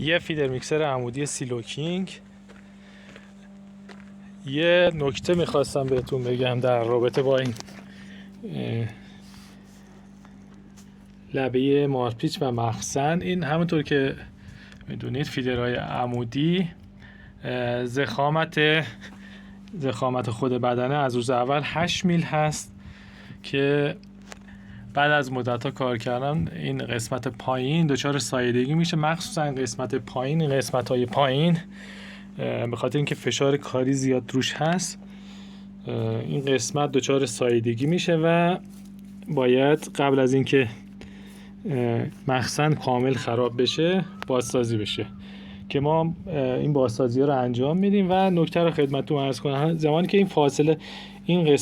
یه فیدر میکسر عمودی سیلوکینگ. یه نکته میخواستم بهتون بگم در رابطه با این لبه مارپیچ و مخزن. این همونطور که میدونید فیدرهای عمودی ضخامت خود بدنه از روز اول 8 میل هست که بعد از مدت‌ها کار کردن این قسمت پایین دچار ساییدگی میشه، مخصوصا قسمت پایین، قسمت‌های پایین به خاطر اینکه فشار کاری زیاد روش هست این قسمت دچار ساییدگی میشه و باید قبل از اینکه مخزن کامل خراب بشه بازسازی بشه که ما این بازسازی ها رو انجام میدیم. و نکته رو خدمتتون عرض کنم، زمانی که این فاصله این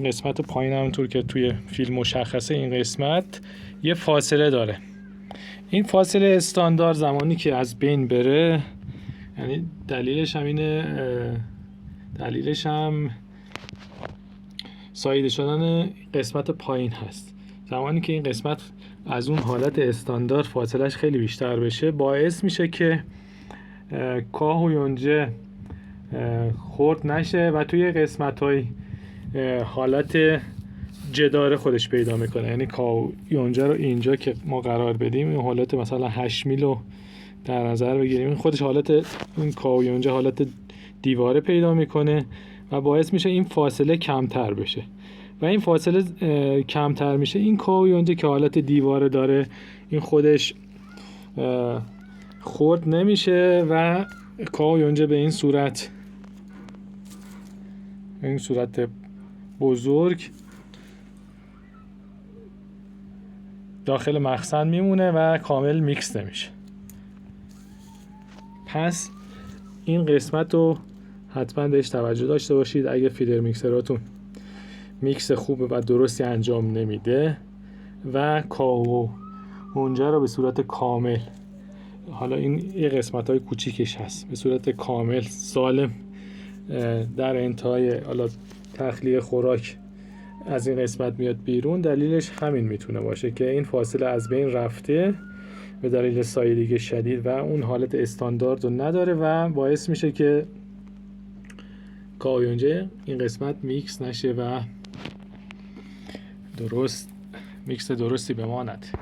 قسمت پایین همونطور که توی فیلم مشخصه این قسمت یه فاصله داره، این فاصله استاندارد زمانی که از بین بره، یعنی دلیلش هم ساییده شدن قسمت پایین هست. زمانی که این قسمت از اون حالت استاندارد فاصلهش خیلی بیشتر بشه باعث میشه که کاه و یونجه خرد نشه و توی قسمت‌های حالت جداره خودش پیدا میکنه. یعنی کاه و یونجه رو اینجا که ما قرار بدیم این حالت مثلا 8 میل رو در نظر بگیریم، این خودش این کاه و یونجه حالت دیواره پیدا میکنه و باعث میشه این فاصله کمتر بشه و این فاصله کمتر میشه این کاه و یونجه که حالت دیواره داره این خودش خرد نمیشه و کاه و یونجه به این صورت بزرگ داخل مخزن میمونه و کامل میکس نمیشه. پس این قسمت رو حتما بهش توجه داشته باشید. اگه فیدر میکسراتون میکس خوب و درستی انجام نمیده و کاه و یونجه رو به صورت کامل، حالا این یه قسمت های کوچیکش هست، به صورت کامل سالم در انتهای حالا تخلیه خوراک از این قسمت میاد بیرون، دلیلش همین میتونه باشه که این فاصله از بین رفته به دلیل ساییدگی شدید و اون حالت استاندارد رو نداره و باعث میشه که کاه و یونجه این قسمت میکس نشه و میکس درستی بماند.